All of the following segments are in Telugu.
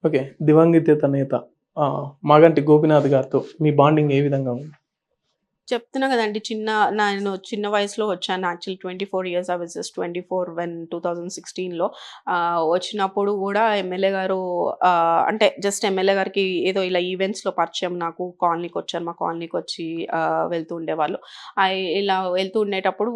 ఓకే. దివంగత నేత మాగంటి గోపీనాథ్ గారితో మీ బాండింగ్ ఏ విధంగా ఉంది? చెప్తున్నా గదండీ! నేను చిన్న వయసులో వచ్చాను. Actually 24 years. I was just 24 when 2016లో వచ్చినప్పుడు గూడా ఎమ్మెల్యే గారు అంటే జస్ట్ ఎమ్మెల్యే గారికి ఏదో ఇలా ఈవెంట్స్‌లో పరిచయం నాకు. కాలనీకొచ్చారు. మా కాలనీకొచ్చి వెళ్తూ ఉండేవాళ్ళు. ఇలా వెళ్తూ ఉండేటప్పుడు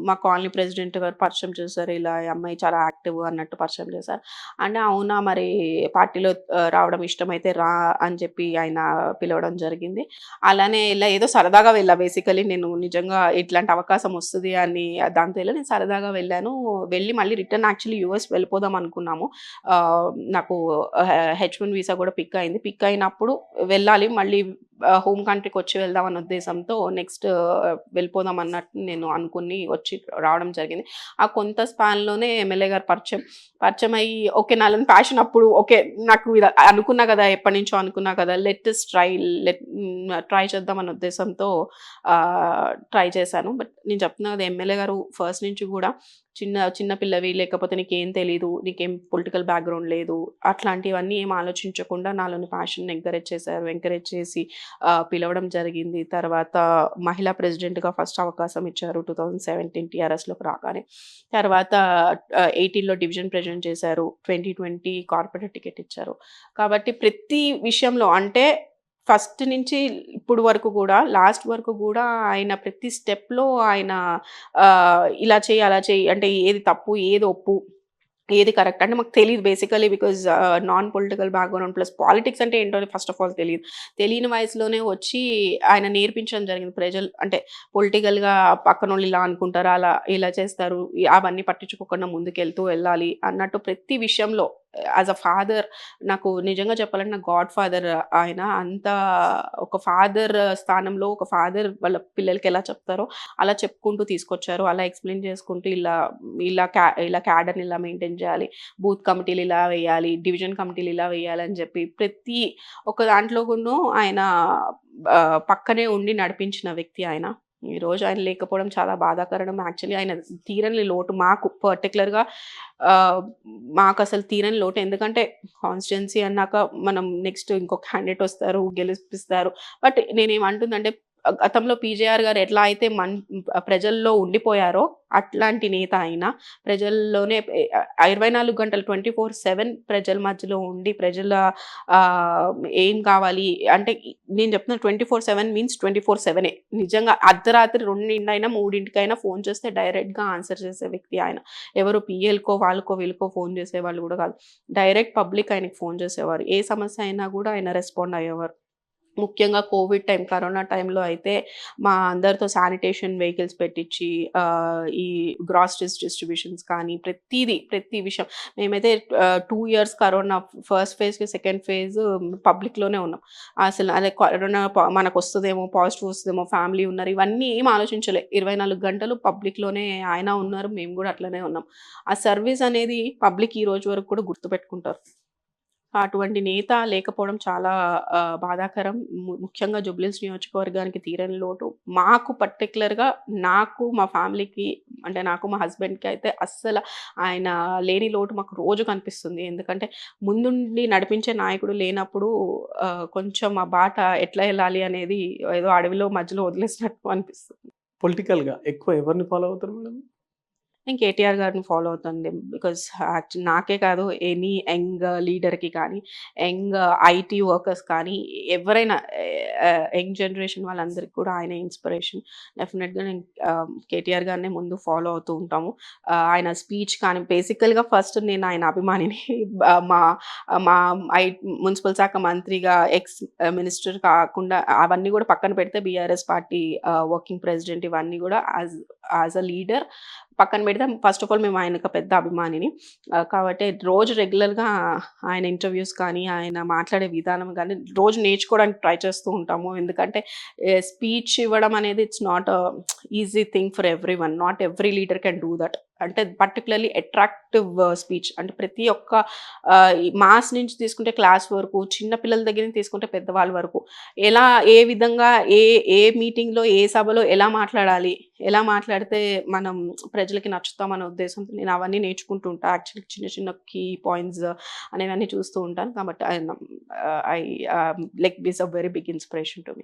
మా కాలనీ ప్రెసిడెంట్ గారు పరిచయం చేశారు. ఇలా ఈ అమ్మాయి చాలా యాక్టివ్ అన్నట్టు పరిచయం చేశారు. అంటే అవునా! మరి పార్టీలో రావడం ఇష్టమైతే రా అని చెప్పి ఆయన పిలవడం జరిగింది. అలానే ఇలా ఏదో సరదాగా వెళ్ళా బేసికల్లీ. నేను నిజంగా ఇట్లాంటి అవకాశం వస్తది అని దాంతో నేను సరదాగా వెళ్ళాను. వెళ్ళి మళ్ళీ రిటర్న్ యాక్చువల్లీ యూఎస్ వెళ్ళిపోదాం అనుకున్నాము. నాకు హెచ్-1 వీసా కూడా పిక్ అయింది. పిక్ అయినప్పుడు వెళ్ళాలి మళ్ళీ హోమ్ కంట్రీకొచ్చి వెళ్దాం అన్న ఉద్దేశంతో నెక్స్ట్ వెళ్ళిపోదాం అన్నట్టు నేను అనుకుని వచ్చి రావడం జరిగింది. ఆ కొంత స్పాన్‌లోనే ఎమ్మెల్యే గారు పరిచయం అయ్యి ఓకే. నాలోని ప్యాషన్ అప్పుడు ఓకే. నాకు ఇది అనుకున్నా కదా! ఎప్పటినుంచో అనుకున్నా కదా! లెట్ అస్ ట్రై చేద్దాం అన్న ఉద్దేశంతో ట్రై చేశాను. బట్ నేను చెప్తున్నా కదా! ఎమ్మెల్యే గారు ఫస్ట్ నుంచి గూడా చిన్న పిల్లవి, లేకపోతే నీకేం తెలీదు, నీకేం పొలిటికల్ బ్యాక్‌గ్రౌండ్ లేదు, అట్లాంటివన్నీ ఏమి ఆలోచించకుండా నాలోని ప్యాషన్‌ని ఎంకరేజ్ చేశారు. ఎంకరేజ్ చేసి పిలవడం జరిగింది. తర్వాత మహిళా ప్రెసిడెంట్‌గా ఫస్ట్ అవకాశం ఇచ్చారు 2017 టీఆర్ఎస్‌లోకి రాగానే. తర్వాత 18లో డివిజన్ ప్రెసిడెంట్ చేశారు. 2020 కార్పొరేటర్ టికెట్ ఇచ్చారు. కాబట్టి ప్రతి విషయంలో అంటే ఫస్ట్ నుంచి ఇప్పుడు వరకు గూడా, లాస్ట్ వరకు గూడా ఆయన ప్రతి స్టెప్‌లో ఆయన ఇలా చెయ్యి, అలా చెయ్యి అంటే ఏది తప్పు, ఏది ఒప్పు, ఏది కరెక్ట్ అంటే మాకు తెలీదు basically. Because non political background plus politics అంటే ఏంటో ఫస్ట్ ఆఫ్ ఆల్ తెలీదు. తెలియని వయసులోనే వచ్చి ఆయన నేర్పించడం జరిగింది. ప్రజలు అంటే పొలిటికల్‌గా పక్కనోళ్ళు ఇలా అనుకుంటారు, అలా ఇలా చేస్తారు, అవన్నీ పట్టించుకోకుండా ముందుకెళ్తూ వెళ్ళాలి అన్నట్టు ప్రతి విషయంలో యాస్ అ ఫాదర్ నాకు నిజంగా చెప్పాలంటే నా గాడ్ ఫాదర్ ఆయన. అంత ఒక ఫాదర్ స్థానంలో ఒక ఫాదర్ వాళ్ళ పిల్లలకి ఎలా చెప్తారో అలా చెప్పుకుంటూ తీసుకొచ్చారు. అలా ఎక్స్‌ప్లెయిన్ చేసుకుంటూ ఇలా క్యాడర్‌ని ఇలా మెయింటైన్ చేయాలి. బూత్ కమిటీలు ఇలా వేయాలి. డివిజన్ కమిటీలు ఇలా వేయాలి అని చెప్పి ప్రతి ఒక్క దాంట్లో కూడాను ఆయన పక్కనే ఉండి నడిపించిన వ్యక్తి ఆయన. ఈరోజు ఆయన లేకపోవడం చాలా బాధాకరం. యాక్చువల్లీ ఆయన తీరని లోటు మాకు పర్టిక్యులర్‌గా మాకసలు తీరని లోటు. ఎందుకంటే కాన్స్టిట్యుయెన్సీ అన్నాక మనం నెక్స్ట్ ఇంకో క్యాండిడేట్ వస్తారు, గెలిపిస్తారు. బట్ నేనేమంటున్నానంటే గతంలో పీజేఆర్ గారు ఎట్లా అయితే ప్రజల్లో ఉండిపోయారో అట్లాంటి నేత ఆయన. ప్రజల్లోనే 24 గంటలు 24/7 ప్రజల మధ్యలో ఉండి ప్రజల ఏం కావాలి అంటే నేను చెప్తున్నా 24/7 మీన్స్ 24/7 నిజంగా అర్ధరాత్రి 2 3 ఫోన్ చేస్తే డైరెక్ట్‌గా ఆన్సర్ చేసే వ్యక్తి ఆయన. ఎవరు పీఎల్‌కో, వాళ్ళకో, వీళ్ళకో ఫోన్ చేసేవాళ్ళు గూడా కాదు. డైరెక్ట్ పబ్లిక్ ఆయనకి ఫోన్ చేసేవారు. ఏ సమస్య అయినా గూడా ఆయన రెస్పాండ్ అయ్యేవారు. ముఖ్యంగా కోవిడ్ టైం, కరోనా టైంలో అయితే మా అందరితో శానిటేషన్ వెహికల్స్ పెట్టించి ఈ గ్రాసరీస్ డిస్ట్రిబ్యూషన్స్ కానీ ప్రతి విషయం మేమైతే 2 ఇయర్స్ కరోనా ఫస్ట్ ఫేజ్‌కి, సెకండ్ ఫేజ్ పబ్లిక్‌లోనే ఉన్నాం. అసలు అదే కరోనా మనకొస్తదేమో, పాజిటివ్ వస్తదేమో, ఫ్యామిలీ ఉన్నారు, ఇవన్నీ ఏం ఆలోచించలే. 24 గంటలు పబ్లిక్‌లోనే ఆయన ఉన్నారు. మేము గూడా అట్లనే ఉన్నాం. ఆ సర్వీస్ అనేది పబ్లిక్ ఈ రోజు వరకు కూడా గుర్తుపెట్టుకుంటారు. అటువంటి నేత లేకపోవడం చాలా బాధాకరం. ముఖ్యంగా జూబ్లీహిల్స్ నియోజకవర్గానికి తీరని లోటు. మాకు పర్టిక్యులర్‌గా నాకు, మా ఫ్యామిలీకి అంటే నాకు, మా హస్బెండ్‌కి అయితే అస్సల ఆయన లేని లోటు మాకు రోజు కనిపిస్తుంది. ఎందుకంటే ముందుండి నడిపించే నాయకుడు లేనప్పుడు కొంచెం ఆ బాట ఎట్లా ఎళ్ళాలి అనేది ఏదో అడవిలో మధ్యలో వదిలేసినట్టు అనిపిస్తుంది. పొలిటికల్‌గా ఎక్కువ ఎవరిని ఫాలో అవుతారు మేడం? నేను కేటీఆర్ గారిని ఫాలో అవుతానండి. బికాజ్ నాకే కాదు ఎనీ యంగ్ లీడర్‌కి కానీ, యంగ్ ఐటీ వర్కర్స్ కానీ ఎవరైనా యంగ్ జనరేషన్ వాళ్ళందరికీ కూడా ఆయనే ఇన్‌స్పిరేషన్. డెఫినిట్‌గా నేను కేటీఆర్ గారినే ముందు ఫాలో అవుతూ ఉంటాము. ఆయన స్పీచ్ కానీ బేసికల్‌గా ఫస్ట్ నేను ఆయన అభిమానిని. మా మా ఐ మున్సిపల్ శాఖ మంత్రిగా ఎక్స్ మినిస్టర్ కాకుండా అవన్నీ కూడా పక్కన పెడితే బీఆర్ఎస్ పార్టీ వర్కింగ్ ప్రెసిడెంట్ ఇవన్నీ కూడా యాజ్ ఎ లీడర్ పక్కన పెడితే ఫస్ట్ ఆఫ్ ఆల్ మేము ఆయనకు పెద్ద అభిమానిని. కాబట్టి రోజు రెగ్యులర్‌గా ఆయన ఇంటర్వ్యూస్ కానీ, ఆయన మాట్లాడే విధానం గానీ, రోజు నేర్చుకోవడానికి ట్రై చేస్తూ ఉంటాము. ఎందుకంటే స్పీచ్ ఇవ్వడం అనేది it's not easy thing for everyone. Not every leader can do that. అంటే పర్టికులర్లీ అట్రాక్టివ్ స్పీచ్. అంటే ప్రతి ఒక్క ఈ మాస్ నుంచి తీసుకుంటే క్లాస్ వరకు, చిన్న పిల్లల దగ్గర నుంచి తీసుకుంటే పెద్దవాళ్ళ వరకు ఎలా, ఏ విధంగా, ఏ ఏ మీటింగ్‌లో, ఏ సభలో ఎలా మాట్లాడాలి, ఎలా మాట్లాడితే మనం ప్రజలకి నచ్చుతామనే ఉద్దేశంతో నేను అవన్నీ నేర్చుకుంటూ ఉంటా. యాక్చువల్లీ చిన్న చిన్న కీ పాయింట్స్ అనేవన్నీ చూస్తూ ఉంటాను. కాబట్టి I like this a very big inspiration to me.